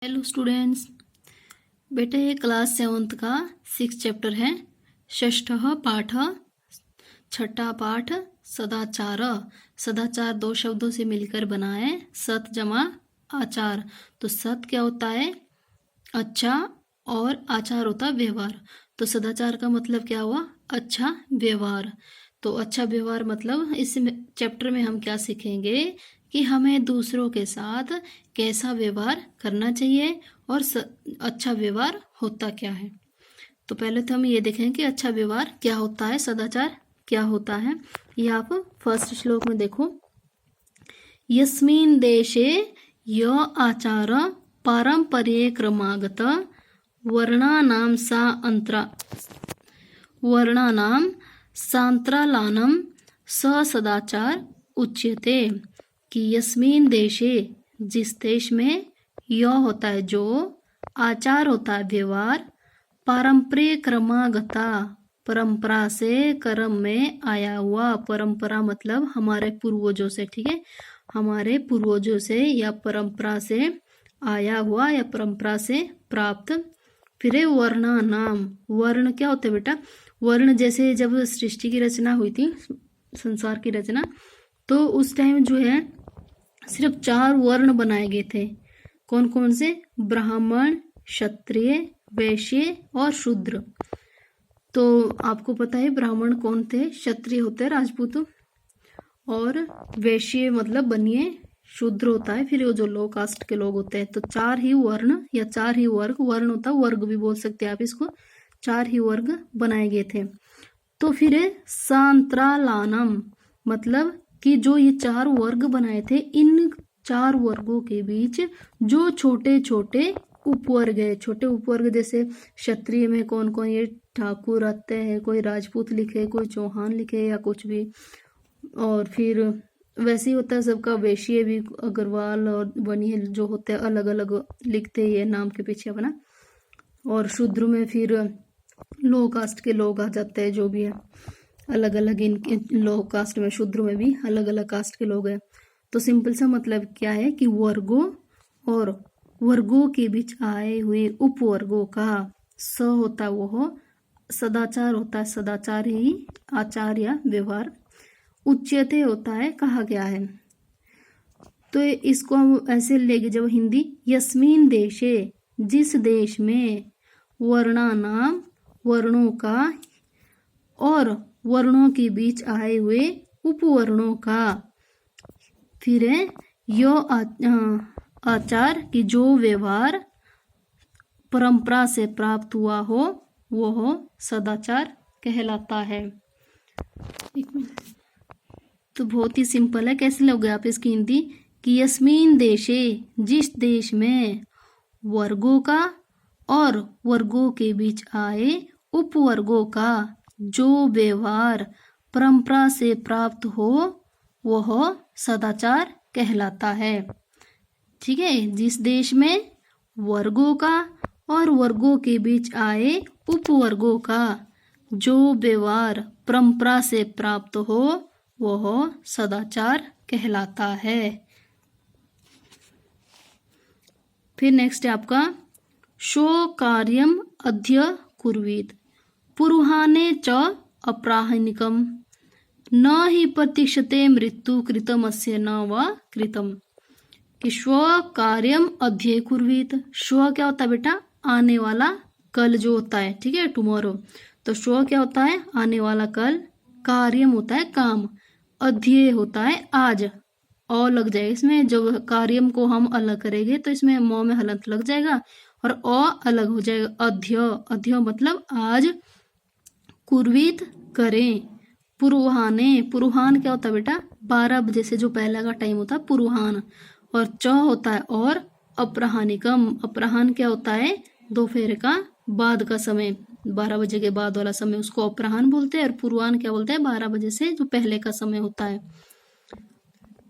Hello students, बेटे ये class 7th का 6 चैप्टर है। षष्ठः पाठ, छठा पाठ सदाचार। सदाचार दो शब्दों से मिलकर बना है, सत जमा आचार। तो सत क्या होता है? अच्छा, और आचार होता है व्यवहार। तो सदाचार का मतलब क्या हुआ? अच्छा व्यवहार। तो अच्छा व्यवहार मतलब इस चैप्टर में हम क्या सीखेंगे कि हमें दूसरों के साथ कैसा व्यवहार करना चाहिए और अच्छा व्यवहार होता क्या है। तो पहले तो हम ये देखें कि अच्छा व्यवहार क्या होता है, सदाचार क्या होता है। ये आप फर्स्ट श्लोक में देखो, यस्मिन् देशे य आचार पारंपर्ये क्रमागत वर्णानां सा अंतरा वर्णानां सांत्रालानम स सदाचार उच्यते। कि यस्मिन देशे, जिस देश में, यह होता है जो, आचार होता है व्यवहार, पारंपरिक क्रमागता परंपरा से, क्रम में आया हुआ। परंपरा मतलब हमारे पूर्वजों से, ठीक है, हमारे पूर्वजों से या परंपरा से आया हुआ या परंपरा से प्राप्त। फिर वर्णा नाम, वर्ण क्या होते हैं बेटा? वर्ण जैसे जब सृष्टि की रचना हुई थी, संसार की रचना, तो उस टाइम जो है सिर्फ 4 वर्ण बनाए गए थे। कौन कौन से? ब्राह्मण, क्षत्रिय, वैश्य और शूद्र। तो आपको पता है ब्राह्मण कौन थे? क्षत्रिय होते हैं राजपूत, और वैश्य मतलब बनिए, शूद्र होता है फिर वो जो लो कास्ट के लोग होते हैं। तो 4 ही वर्ण या 4 ही वर्ग, वर्ण होता है, वर्ग भी बोल सकते हैं आप इसको, 4 ही वर्ग बनाए गए थे। तो फिर सांत्रालानम मतलब कि जो ये 4 वर्ग बनाए थे, इन 4 वर्गों के बीच जो छोटे छोटे उपवर्ग है, छोटे उपवर्ग जैसे क्षत्रिय में कौन कौन, ये ठाकुर आते हैं, कोई राजपूत लिखे, कोई चौहान लिखे या कुछ भी, और फिर वैसे ही होता है सबका। वैश्य भी अग्रवाल और बनिए जो होते हैं अलग अलग लिखते हैं नाम के पीछे अपना। और शूद्र में फिर लो कास्ट के लोग आ जाते हैं, जो भी है अलग अलग, इनके लो कास्ट में, शूद्र में भी अलग अलग कास्ट के लोग हैं। तो सिंपल सा मतलब क्या है कि वर्गों और वर्गों के बीच आए हुए उपवर्गों का स होता है वो सदाचार होता है। सदाचार ही आचार या व्यवहार। उच्यते होता है कहा गया है। तो इसको हम ऐसे लेंगे जब हिंदी, यस्मिन देशे, जिस देश में, वर्णानाम वर्णों का, और वर्णों के बीच आए हुए उपवर्णों का, फिर है यो आचार की जो व्यवहार परंपरा से प्राप्त हुआ हो वो सदाचार कहलाता है। तो बहुत ही सिंपल है, कैसे लोगे आप इसकी हिंदी कि यस्मिन देशे, जिस देश में, वर्गों का और वर्गों के बीच आए उपवर्गों का जो व्यवहार परंपरा से प्राप्त हो वह सदाचार कहलाता है। ठीक है, जिस देश में वर्गों का और वर्गों के बीच आए उपवर्गों का जो व्यवहार परंपरा से प्राप्त हो वह सदाचार कहलाता है। फिर नेक्स्ट है आपका, शो कार्यम अध्य कुर्वीत पुरुहाने च अपराहनिकम न ही प्रतीक्षते मृत्यु कृतमस्य न व कृतम। कि स्व कार्यम अध्य कुर्वीत, स्व क्या होता है बेटा? आने वाला कल जो होता है, ठीक है, टुमारो। तो स्व क्या होता है? आने वाला कल। कार्यम होता है काम, अध्यय होता है आज, औ लग जाएगा इसमें। जब कार्यम को हम अलग करेंगे तो इसमें म में हलंत लग जाएगा और अ अलग हो जाएगा। अध्य, अध्य मतलब आज, कुर्वीत करें, पुरुहाने, पुरुहान क्या होता है बेटा? 12 बजे से जो पहला का टाइम होता है पुरुहान, और च होता है और, अपराहनिकम, अपराहन क्या होता है? दोपहर का बाद का समय, 12 बजे के बाद वाला समय, उसको अपराहन बोलते हैं। और पूर्वाहन क्या बोलते हैं? 12 बजे से जो पहले का समय होता है।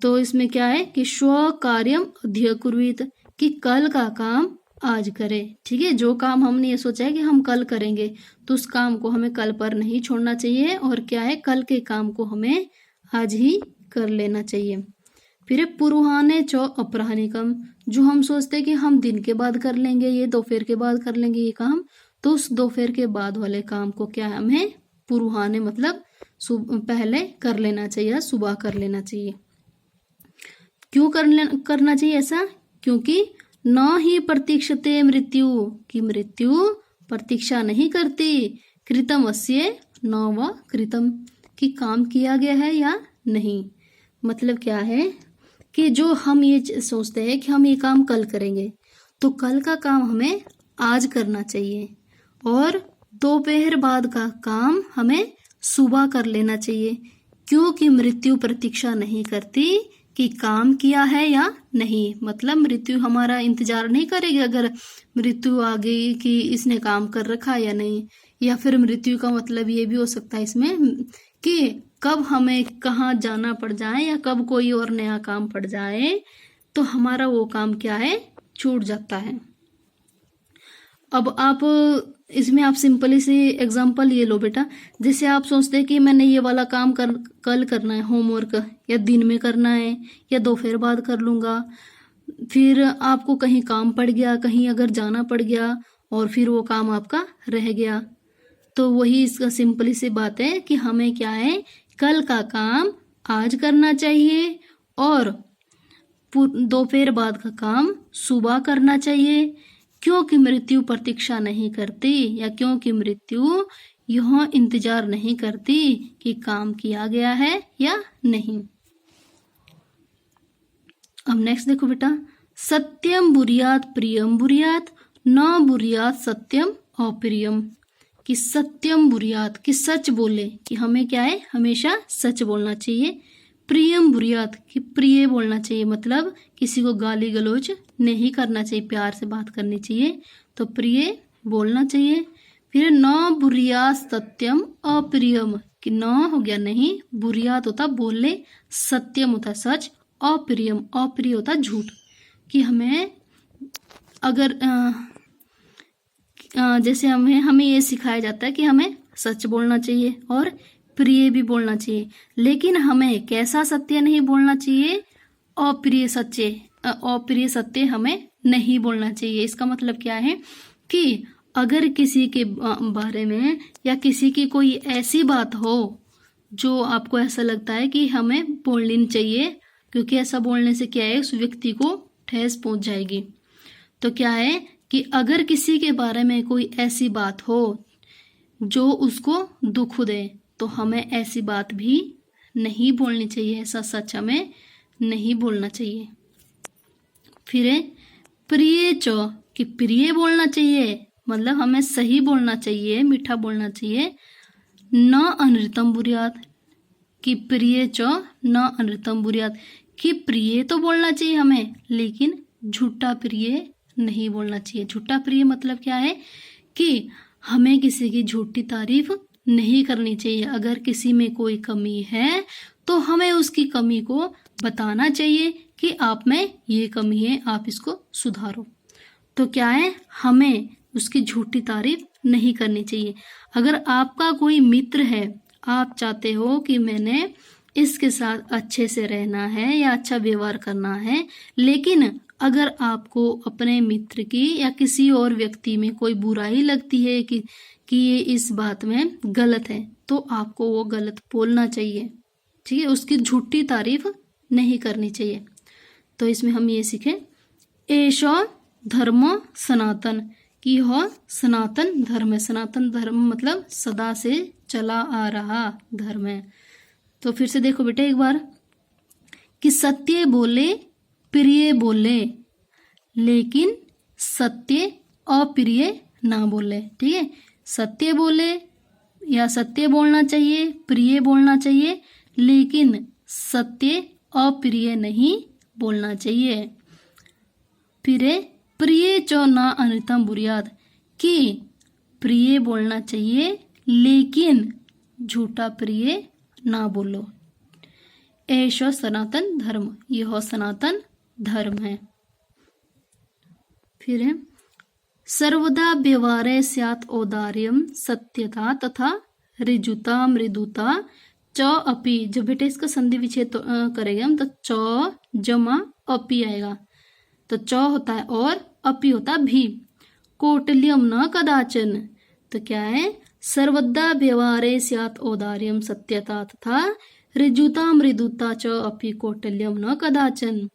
तो इसमें क्या है कि स्व कार्यम अध्य कुर्वीत, कि कल का काम आज करें। ठीक है, जो काम हमने ये सोचा है कि हम कल करेंगे तो उस काम को हमें कल पर नहीं छोड़ना चाहिए, और क्या है, कल के काम को हमें आज ही कर लेना चाहिए। फिर पूर्वाह्ने च अपराह्निकम, जो हम सोचते हैं कि हम दिन के बाद कर लेंगे, ये दोपहर के बाद कर लेंगे ये काम, तो उस दोपहर के बाद वाले काम को क्या हमें पूर्वाह्ने मतलब पहले कर लेना चाहिए, सुबह कर लेना चाहिए। क्यों करना चाहिए ऐसा? क्योंकि न ही प्रतीक्षते मृत्यु, की मृत्यु प्रतीक्षा नहीं करती, कृतम अस्य न व कृतम, कि काम किया गया है या नहीं। मतलब क्या है कि जो हम ये सोचते हैं कि हम ये काम कल करेंगे, तो कल का काम हमें आज करना चाहिए, और दोपहर बाद का काम हमें सुबह कर लेना चाहिए, क्योंकि मृत्यु प्रतीक्षा नहीं करती कि काम किया है या नहीं। मतलब मृत्यु हमारा इंतजार नहीं करेगी अगर मृत्यु आ गई कि इसने काम कर रखा या नहीं। या फिर मृत्यु का मतलब ये भी हो सकता है इसमें कि कब हमें कहाँ जाना पड़ जाए या कब कोई और नया काम पड़ जाए, तो हमारा वो काम क्या है, छूट जाता है। अब आप इसमें आप सिंपली सी एग्जांपल ये लो बेटा, जैसे आप सोचते हैं कि मैंने ये वाला काम कल करना है, होमवर्क, या दिन में करना है या दोपहर बाद कर लूँगा, फिर आपको कहीं काम पड़ गया, कहीं अगर जाना पड़ गया और फिर वो काम आपका रह गया, तो वही इसका सिंपली सी बात है कि हमें क्या है, कल का काम आज करना चाहिए और दोपहर बाद का काम सुबह करना चाहिए, क्योंकि मृत्यु प्रतीक्षा नहीं करती, या क्योंकि मृत्यु यह इंतजार नहीं करती कि काम किया गया है या नहीं। अब नेक्स्ट देखो बेटा, सत्यम बुरियात प्रियम बुरियात, न बुरियात सत्यम अप्रियम, कि सत्यम बुरियात, कि सच बोले, कि हमें क्या है, हमेशा सच बोलना चाहिए। प्रियम बुरियात, कि प्रिय बोलना चाहिए, मतलब किसी को गाली गलौज नहीं करना चाहिए, प्यार से बात करनी चाहिए, तो प्रिय बोलना चाहिए। फिर न बुरियात सत्यम अप्रियम, कि न हो गया नहीं, बुरियात होता बोले, सत्यम होता सच, अप्रियम अप्रिय होता झूठ, कि हमें अगर जैसे हमें ये सिखाया जाता है कि हमें सच बोलना चाहिए और प्रिय भी बोलना चाहिए, लेकिन हमें कैसा सत्य नहीं बोलना चाहिए, अप्रिय सत्य हमें नहीं बोलना चाहिए। इसका मतलब क्या है कि अगर किसी के बारे में या किसी की कोई ऐसी बात हो जो आपको ऐसा लगता है कि हमें बोलनी चाहिए, क्योंकि ऐसा बोलने से क्या है, उस व्यक्ति को ठेस पहुंच जाएगी, तो क्या है कि अगर किसी के बारे में कोई ऐसी बात हो जो उसको दुख दे, तो हमें ऐसी बात भी नहीं बोलनी चाहिए, ऐसा सच हमें नहीं बोलना चाहिए। फिर प्रिय च, कि प्रिय बोलना चाहिए, मतलब हमें सही बोलना चाहिए, मीठा बोलना चाहिए। न अनृतम बुरियात, कि प्रिय च न अनृतम बुरियात, कि प्रिय तो बोलना चाहिए हमें, लेकिन झूठा प्रिय नहीं बोलना चाहिए। झूठा प्रिय मतलब क्या है कि हमें किसी की झूठी तारीफ नहीं करनी चाहिए। अगर किसी में कोई कमी है तो हमें उसकी कमी को बताना चाहिए कि आप में ये कमी है, आप इसको सुधारो। तो क्या है, हमें उसकी झूठी तारीफ नहीं करनी चाहिए। अगर आपका कोई मित्र है, आप चाहते हो कि मैंने इसके साथ अच्छे से रहना है या अच्छा व्यवहार करना है, लेकिन अगर आपको अपने मित्र की या किसी और व्यक्ति में कोई बुराई लगती है कि ये इस बात में गलत है, तो आपको वो गलत बोलना चाहिए, ठीक है, उसकी झूठी तारीफ नहीं करनी चाहिए। तो इसमें हम ये सीखें, एषो धर्म सनातन, कि यह सनातन धर्म है। सनातन धर्म मतलब सदा से चला आ रहा धर्म है। तो फिर से देखो बेटे एक बार, कि सत्य बोले प्रिय बोले, लेकिन सत्य अप्रिय ना बोले, ठीक है, सत्य बोले या सत्य बोलना चाहिए, प्रिय बोलना चाहिए, लेकिन सत्य अप्रिय नहीं बोलना चाहिए। फिर प्रिय चो न अनृतम बुरियात, कि प्रिय बोलना चाहिए लेकिन झूठा प्रिय ना बोलो। ऐशो सनातन धर्म, यह सनातन धर्म है। फिर है, सर्वदा व्यवहारे स्यात् औदार्यम सत्यता तथा ऋजुता मृदुता च अपी, जब बेटे इसका संधि विच्छेद करेंगे हम तो च जमा अपी आएगा। तो च होता है और अपी होता है भी। कौटिल्यम न कदाचन, तो क्या है, सर्वदा व्यवहारे स्यात् औदार्यम सत्यता तथा ऋजुता मृदुता च अपि कौटिल्यम न कदाचन,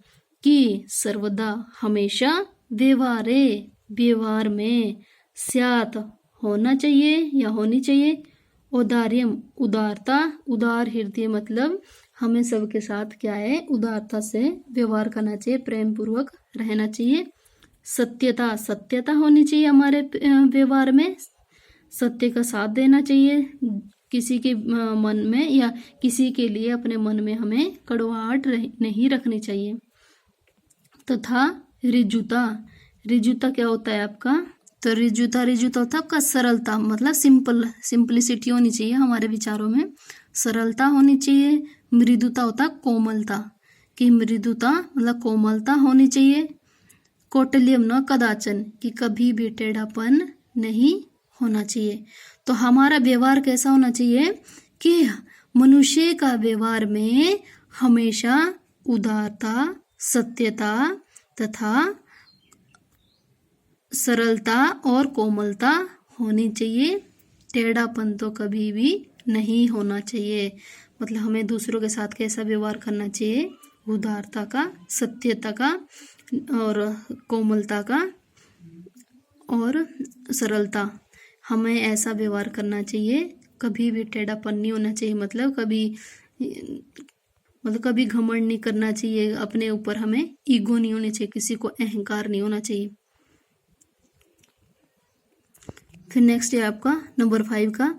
कि सर्वदा हमेशा व्यवहारे व्यवहार में स्यात् होना चाहिए या होनी चाहिए, औदार्यम उदारता, उदार हृदय मतलब हमें सबके साथ क्या है, उदारता से व्यवहार करना चाहिए, प्रेम पूर्वक रहना चाहिए। सत्यता, सत्यता होनी चाहिए हमारे व्यवहार में, सत्य का साथ देना चाहिए, किसी के मन में या किसी के लिए अपने मन में हमें कड़वाहट नहीं रखनी चाहिए। तथा ऋजुता, ऋजुता क्या होता है आपका, तो ऋजुता होता है आपका सरलता, मतलब सिंपलिसिटी होनी चाहिए हमारे विचारों में, सरलता होनी चाहिए। मृदुता होता है कोमलता, कि मृदुता मतलब कोमलता होनी चाहिए। कौटिल्यम न कदाचन, कि कभी भी टेढ़ापन नहीं होना चाहिए। तो हमारा व्यवहार कैसा होना चाहिए, कि मनुष्य का व्यवहार में हमेशा उदारता, सत्यता तथा सरलता और कोमलता होनी चाहिए। टेढ़ापन तो कभी भी नहीं होना चाहिए। मतलब हमें दूसरों के साथ कैसा व्यवहार करना चाहिए, उदारता का, सत्यता का और कोमलता का और सरलता, हमें ऐसा व्यवहार करना चाहिए। कभी भी टेढ़ापन नहीं होना चाहिए, मतलब कभी घमंड नहीं करना चाहिए अपने ऊपर, हमें ईगो नहीं होनी चाहिए, किसी को अहंकार नहीं होना चाहिए। फिर नेक्स्ट है आपका नंबर 5 का,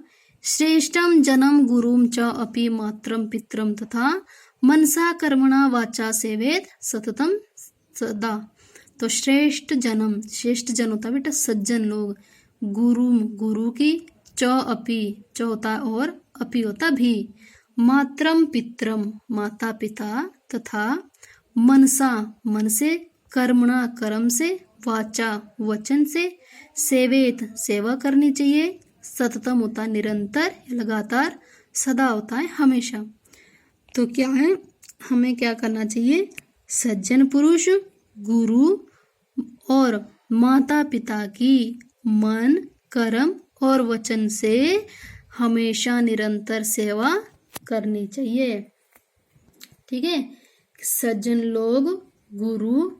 श्रेष्ठम जन्म गुरुम च अपि मात्रम पित्रम तथा मनसा कर्मणा वाचा सेवेत सततम सदा। तो श्रेष्ठ जन होता है बेटा सज्जन लोग, गुरु की, च अपि, च होता है और अपि होता भी, मात्रम पित्रम माता पिता तथा मनसा मन से, कर्मणा कर्म से, वाचा वचन से, सेवेत सेवा करनी चाहिए, सततम होता है निरंतर लगातार, सदा होता है हमेशा। तो क्या है, हमें क्या करना चाहिए, सज्जन पुरुष, गुरु और माता पिता की मन कर्म और वचन से हमेशा निरंतर सेवा करनी चाहिए। ठीक है, सज्जन लोग, गुरु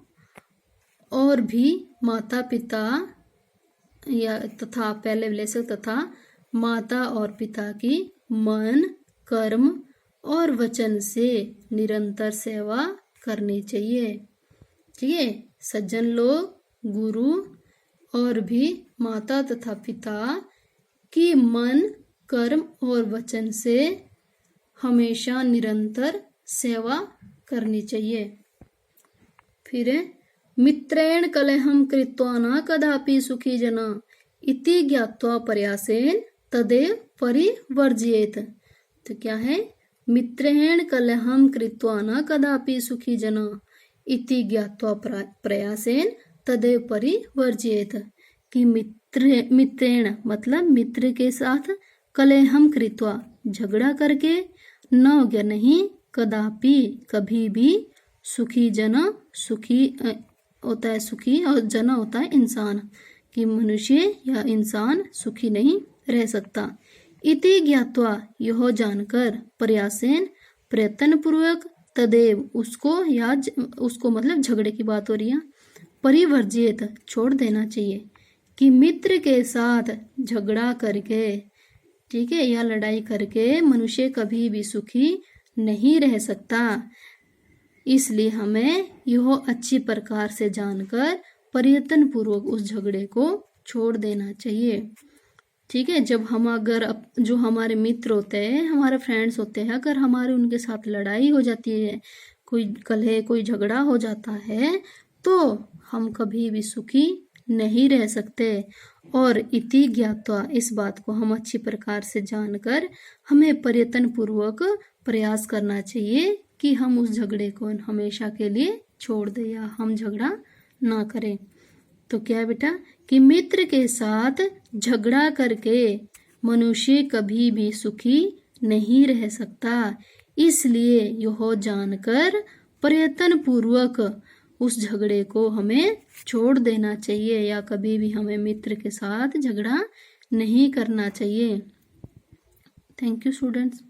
और भी माता पिता या तथा, पहले ले सकते, तथा माता और पिता की मन कर्म और वचन से निरंतर सेवा करनी चाहिए। ठीक है, सज्जन लोग, गुरु और भी माता तथा पिता की मन कर्म और वचन से हमेशा निरंतर सेवा करनी चाहिए। फिर मित्रेण कलहम कृत्वा न कदापि सुखी जना इति ज्ञात्वा प्रयासेन तदेव परिवर्जयेत। तो क्या है, मित्रेण कलहम कृत्वा न कदापि सुखी जना इति ज्ञात्वा प्रयासेन तदेव परिवर्जयेत, कि मित्रेण मतलब मित्र के साथ, कलहम कृत्वा झगड़ा करके, न नहीं, कदापि कभी भी, सुखी जन सुखी होता है सुखी, और जन होता है इंसान, कि मनुष्य या इंसान सुखी नहीं रह सकता। इति ज्ञात्वा यह जानकर, प्रयासेन प्रयत्न पूर्वक, तदेव उसको मतलब झगड़े की बात हो रही है, परिवर्जित छोड़ देना चाहिए। कि मित्र के साथ झगड़ा करके, ठीक है, या लड़ाई करके मनुष्य कभी भी सुखी नहीं रह सकता। इसलिए हमें यह अच्छी प्रकार से जानकर प्रयत्न पूर्वक उस झगड़े को छोड़ देना चाहिए। ठीक है, जब हम अगर जो हमारे मित्र होते हैं, हमारे फ्रेंड्स होते हैं, अगर हमारे उनके साथ लड़ाई हो जाती है, कोई कलह, कोई झगड़ा हो जाता है, तो हम कभी भी सुखी नहीं रह सकते। और इति ज्ञात्वा, इस बात को हम अच्छी प्रकार से जानकर हमें प्रयत्न पूर्वक प्रयास करना चाहिए कि हम उस झगड़े को हमेशा के लिए छोड़ दें या हम झगड़ा ना करें। तो क्या है बेटा, कि मित्र के साथ झगड़ा करके मनुष्य कभी भी सुखी नहीं रह सकता। इसलिए यह जानकर प्रयत्न पूर्वक उस झगड़े को हमें छोड़ देना चाहिए या कभी भी हमें मित्र के साथ झगड़ा नहीं करना चाहिए। Thank you students.